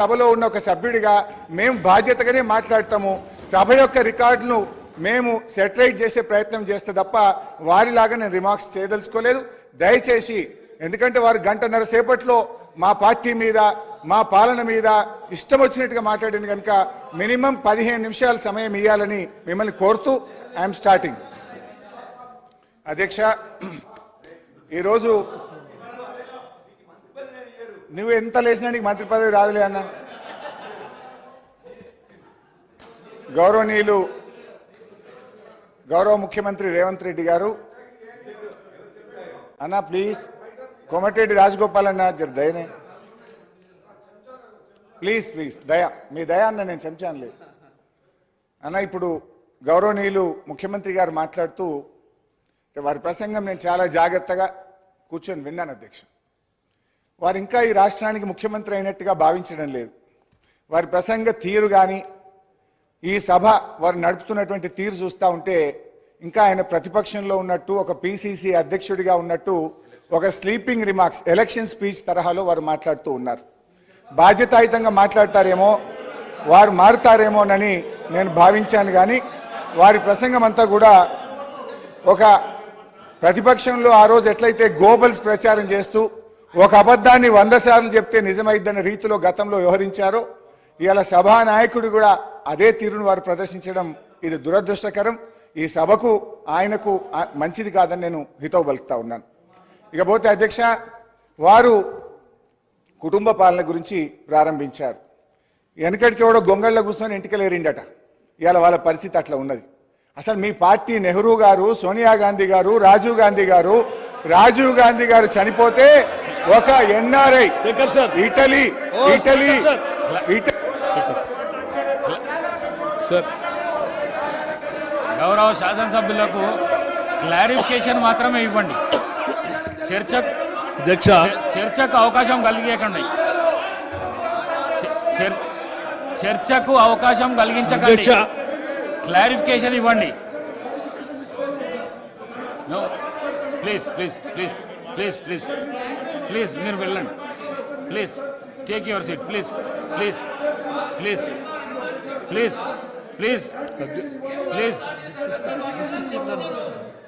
సభలో ఉన్న ఒక సభ్యుడిగా మేము బాధ్యతగానే మాట్లాడతాము. సభ యొక్క రికార్డును మేము సెటిలైట్ చేసే ప్రయత్నం చేస్తే తప్ప వారిలాగా నేను రిమార్క్స్ చేయదలుచుకోలేదు. దయచేసి ఎందుకంటే వారు గంటన్నర సేపట్లో మా పార్టీ మీద మా పాలన మీద ఇష్టం వచ్చినట్టుగా మాట్లాడింది కనుక మినిమం 15 నిమిషాల సమయం ఇవ్వాలని మిమ్మల్ని కోరుతూ ఐఎమ్ స్టార్టింగ్. అధ్యక్ష, ఈరోజు నువ్వు ఎంత లేచినా నీకు మంత్రి పదవి రాదులే అన్న. గౌరవ ముఖ్యమంత్రి రేవంత్ రెడ్డి గారు అన్న ప్లీజ్, కోమటిరెడ్డి రాజగోపాల్ అన్న జర దయనే ప్లీజ్ ప్లీజ్ దయ, మీ దయ అన్న, నేను చెంచాను లేదు అన్న. ఇప్పుడు గౌరవనీయులు ముఖ్యమంత్రి గారు మాట్లాడుతూ వారి ప్రసంగం నేను చాలా జాగ్రత్తగా కూర్చొని విన్నాను అధ్యక్ష. వారు ఇంకా ఈ రాష్ట్రానికి ముఖ్యమంత్రి అయినట్టుగా భావించడం లేదు. వారి ప్రసంగ తీరు కానీ ఈ సభ వారు నడుపుతున్నటువంటి తీరు చూస్తూ ఉంటే ఇంకా ఆయన ప్రతిపక్షంలో ఉన్నట్టు, ఒక పిసిసి అధ్యక్షుడిగా ఉన్నట్టు, ఒక స్లీపింగ్ రిమార్క్స్ ఎలక్షన్ స్పీచ్ తరహాలో వారు మాట్లాడుతూ ఉన్నారు. బాధ్యతాయుతంగా మాట్లాడతారేమో, వారు మారుతారేమోనని నేను భావించాను. కానీ వారి ప్రసంగం అంతా కూడా ఒక ప్రతిపక్షంలో ఆ రోజు ఎట్లయితే గోబల్స్ ప్రచారం చేస్తూ ఒక అబద్ధాన్ని 100 సార్లు చెప్తే నిజమైద్దన్న రీతిలో గతంలో వ్యవహరించారో, ఇవాళ సభానాయకుడు కూడా అదే తీరును వారు ప్రదర్శించడం ఇది దురదృష్టకరం. ఈ సభకు ఆయనకు మంచిది కాదని నేను హితవు పలుకుతా ఉన్నాను. ఇకపోతే అధ్యక్ష, వారు కుటుంబ పాలన గురించి ప్రారంభించారు. వెనకటికి కూడా గొంగళ్ళ కూర్చొని ఇంటికెళ్ళేరిండట. ఇవాళ వాళ్ళ పరిస్థితి అట్లా ఉన్నది. అసలు మీ పార్టీ నెహ్రూ గారు, సోనియా గాంధీ గారు, రాజీవ్ గాంధీ గారు చనిపోతే ఒక ఎన్ఆర్ఐ ఇటలీ గౌరవ శాసనసభ్యులకు క్లారిఫికేషన్ మాత్రమే ఇవ్వండి. చర్చకు అవకాశం కలిగించకండి. చర్చకు అవకాశం కలిగించకండి. క్లారిఫికేషన్ ఇవ్వండి. Please please please please please please మీరు వెళ్ళండి. Please take your seat. Please please please please please please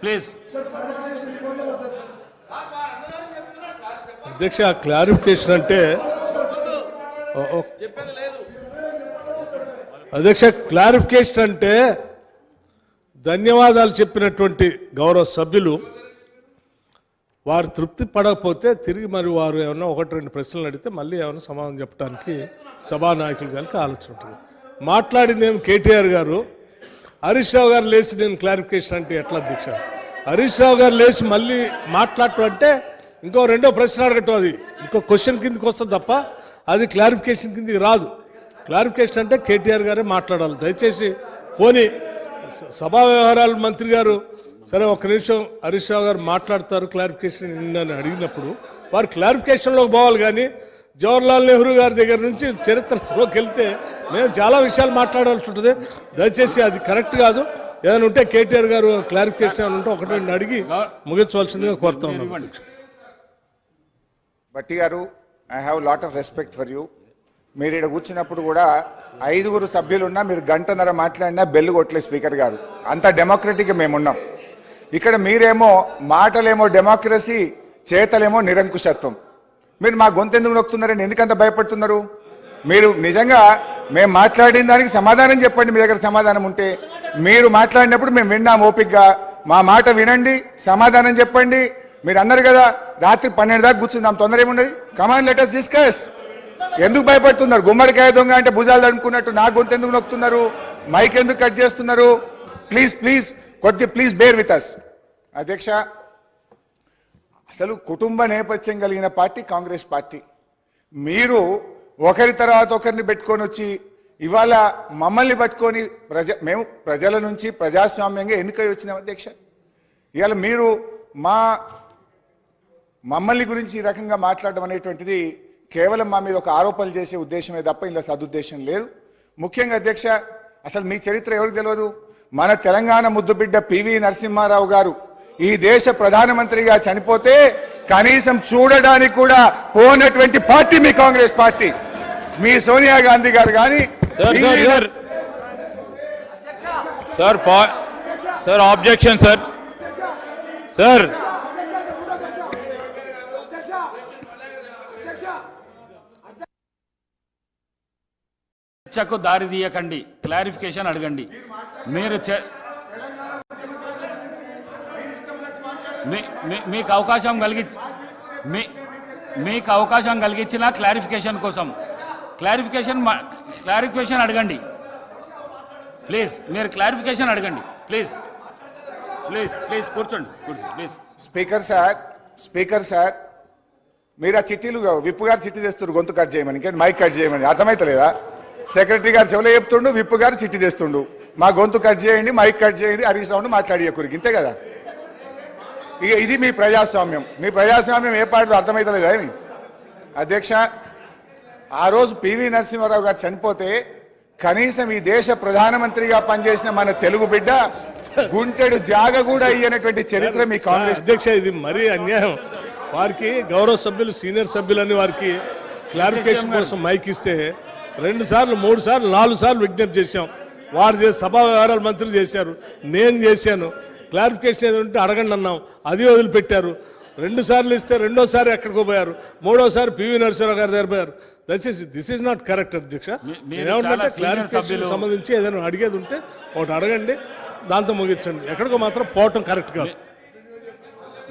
please. అధ్యక్ష, క్లారిఫికేషన్ అంటే అధ్యక్ష క్లారిఫికేషన్ అంటే ధన్యవాదాలు చెప్పినటువంటి గౌరవ సభ్యులు వారు తృప్తి పడకపోతే తిరిగి మరి వారు ఏమన్నా 1-2 ప్రశ్నలు అడిగితే మళ్ళీ ఏమైనా సమాధానం చెప్పడానికి సభానాయకులు గారికి ఆలోచన ఉంటుంది. మాట్లాడింది ఏమి కేటీఆర్ గారు, హరీష్ రావు గారు లేచి నేను క్లారిఫికేషన్ అంటే ఎట్లా అధ్యక్ష? హరీష్ రావు గారు లేచి మళ్ళీ మాట్లాడటం అంటే ఇంకో 2వ ప్రశ్న అడగటం, అది ఇంకో క్వశ్చన్ కిందకి వస్తుంది తప్ప అది క్లారిఫికేషన్ కిందకి రాదు. క్లారిఫికేషన్ అంటే కేటీఆర్ గారే మాట్లాడాలి. దయచేసి పోనీ సభా వ్యవహారాల మంత్రి గారు సరే 1 నిమిషం హరీష్ రావు గారు మాట్లాడతారు క్లారిఫికేషన్ అని అడిగినప్పుడు వారు క్లారిఫికేషన్లోకి పోవాలి. కానీ జవహర్లాల్ నెహ్రూ గారి దగ్గర నుంచి చరిత్రలోకి వెళ్తే మేము చాలా విషయాలు మాట్లాడాల్సి ఉంటుంది. దయచేసి అది కరెక్ట్ కాదు. ఏదైనా ఉంటే కేటీఆర్ గారు క్లారిఫికేషన్ ఏమైనా ఉంటే 1-2 అడిగి ముగించవలసిందిగా కోరుతా ఉన్నాం. భట్టి గారు, I have lot of respect for you. మీరు ఇక్కడ కూర్చున్నప్పుడు కూడా 5 సభ్యులు ఉన్నా మీరు గంటన్నర మాట్లాడినా బెల్లు కొట్టలే స్పీకర్ గారు. అంత డెమోక్రటిక్గా మేమున్నాం. ఇక్కడ మీరేమో మాటలేమో డెమోక్రసీ, చేతలేమో నిరంకుశత్వం. మీరు మా గొంతు ఎందుకు నొక్కుతున్నారని ఎందుకంత భయపడుతున్నారు? మీరు నిజంగా మేము మాట్లాడిన దానికి సమాధానం చెప్పండి. మీ దగ్గర సమాధానం ఉంటే మీరు మాట్లాడినప్పుడు మేము విన్నాం ఓపికగా. మా మాట వినండి, సమాధానం చెప్పండి. మీరు అన్నారు కదా రాత్రి 12 దాకా కూర్చుందాం, తొందర ఏమున్నది? Come on let us discuss. ఎందుకు భయపడుతున్నారు? గుమ్మడికాయ దొంగ అంటే భుజాలు అనుకున్నట్టు నా గొంతు ఎందుకు నొక్కుతున్నారు? మైక్ ఎందుకు కట్ చేస్తున్నారు? Please please please bear with us. అధ్యక్ష, అసలు కుటుంబ నేపథ్యం కలిగిన పార్టీ కాంగ్రెస్ పార్టీ. మీరు ఒకరి తర్వాత ఒకరిని పెట్టుకొని వచ్చి ఇవాళ మమ్మల్ని పట్టుకొని మేము ప్రజల నుంచి ప్రజాస్వామ్యంగా ఎన్నికై వచ్చినాం అధ్యక్ష. ఇవాళ మీరు మమ్మల్ని గురించి ఈ రకంగా మాట్లాడడం అనేటువంటిది కేవలం మా మీద ఒక ఆరోపణలు చేసే ఉద్దేశమే తప్ప ఇలా సదుద్దేశం లేదు. ముఖ్యంగా అధ్యక్ష, అసలు మీ చరిత్ర ఎవరికి తెలియదు? మన తెలంగాణ ముద్దుబిడ్డ పివి నరసింహారావు గారు ఈ దేశ ప్రధానమంత్రిగా చనిపోతే కనీసం చూడడానికి కూడా పోనటువంటి పార్టీ మీ కాంగ్రెస్ పార్టీ. మీ సోనియా గాంధీ గారు కానీ సార్ ఆబ్జెక్షన్ సార్ చర్చకు దారి తీయకండి, క్లారిఫికేషన్ అడగండి. మీరు మీకు అవకాశం కలిగించిన క్లారిఫికేషన్ కోసం క్లారిఫికేషన్ అడగండి ప్లీజ్. మీరు క్లారిఫికేషన్ అడగండి ప్లీజ్. కూర్చోండి ప్లీజ్. స్పీకర్ సార్ మీరు ఆ చిట్టీలు విప్పు గారు చిట్టి తెస్తుండ్రు గొంతు కట్ చేయమని, ఇంకా మైక్ కట్ చేయమని అర్థమైతలేదా? సెక్రటరీ గారు చెవులో చెప్తుండు, విప్పు గారు చిట్టి తెస్తుండు. మా గొంతు కట్ చేయండి, మైక్ కట్ చేయండి, హరీష్ రావును మాట్లాడియకూరికి, ఇంతే కదా. ఇక ఇది మీ ప్రజాస్వామ్యం ఏ పాటలో అర్థమైతలేదా ఏమి? అధ్యక్ష, ఆ రోజు పివి నరసింహారావు గారు చనిపోతే కనీసం ఈ దేశ ప్రధానమంత్రిగా పనిచేసిన మన తెలుగు బిడ్డ గుంటెడు జాగ కూడా అయ్యనటువంటి చరిత్ర మీ కాంగ్రెస్. అధ్యక్ష, ఇది మరీ అన్యాయం. వారికి గౌరవ సభ్యులు, సీనియర్ సభ్యులని వారికి క్లారిఫికేషన్ కోసం మైక్ ఇస్తే 2 సార్లు 3 సార్లు 4 సార్లు విజ్ఞప్తి చేశాం. వారు సభా వ్యవహారాల మంత్రి చేశారు, నేను చేశాను. క్లారిఫికేషన్ ఏదంటే అడగండి అన్నాం, అది వదిలిపెట్టారు. 2 సార్లు ఇస్తే రెండోసారి ఎక్కడికో పోయారు, మూడోసారి పివి నరసింహారావు గారి దగ్గర పోయారు. దిస్ ఈజ్ నాట్ కరెక్ట్ అధ్యక్ష. ఏమంటే క్లారిఫికేషన్ సంబంధించి ఏదైనా అడిగేది ఉంటే ఒకటి అడగండి, దాంతో ముగించండి. ఎక్కడికో మాత్రం పోవటం కరెక్ట్ కాదు.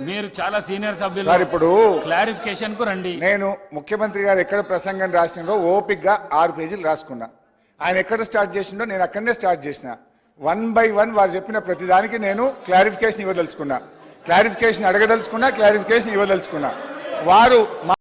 మీరు చాలా సీనియర్ సభ్యులు సార్, ఇప్పుడు క్లారిఫికేషన్ కు రండి. నేను ముఖ్యమంత్రి గారు ఎక్కడ ప్రసంగం రాసినో ఓపిక్గా 6 పేజీలు రాసుకున్నా. ఆయన ఎక్కడ స్టార్ట్ చేసిండో నేను అక్కడనే స్టార్ట్ చేసిన. 1 by 1 వారు చెప్పిన ప్రతిదానికి నేను క్లారిఫికేషన్ ఇవ్వదలుచుకున్నా, క్లారిఫికేషన్ అడగదలుచుకున్నా, క్లారిఫికేషన్ ఇవ్వదలుచుకున్నా. వారు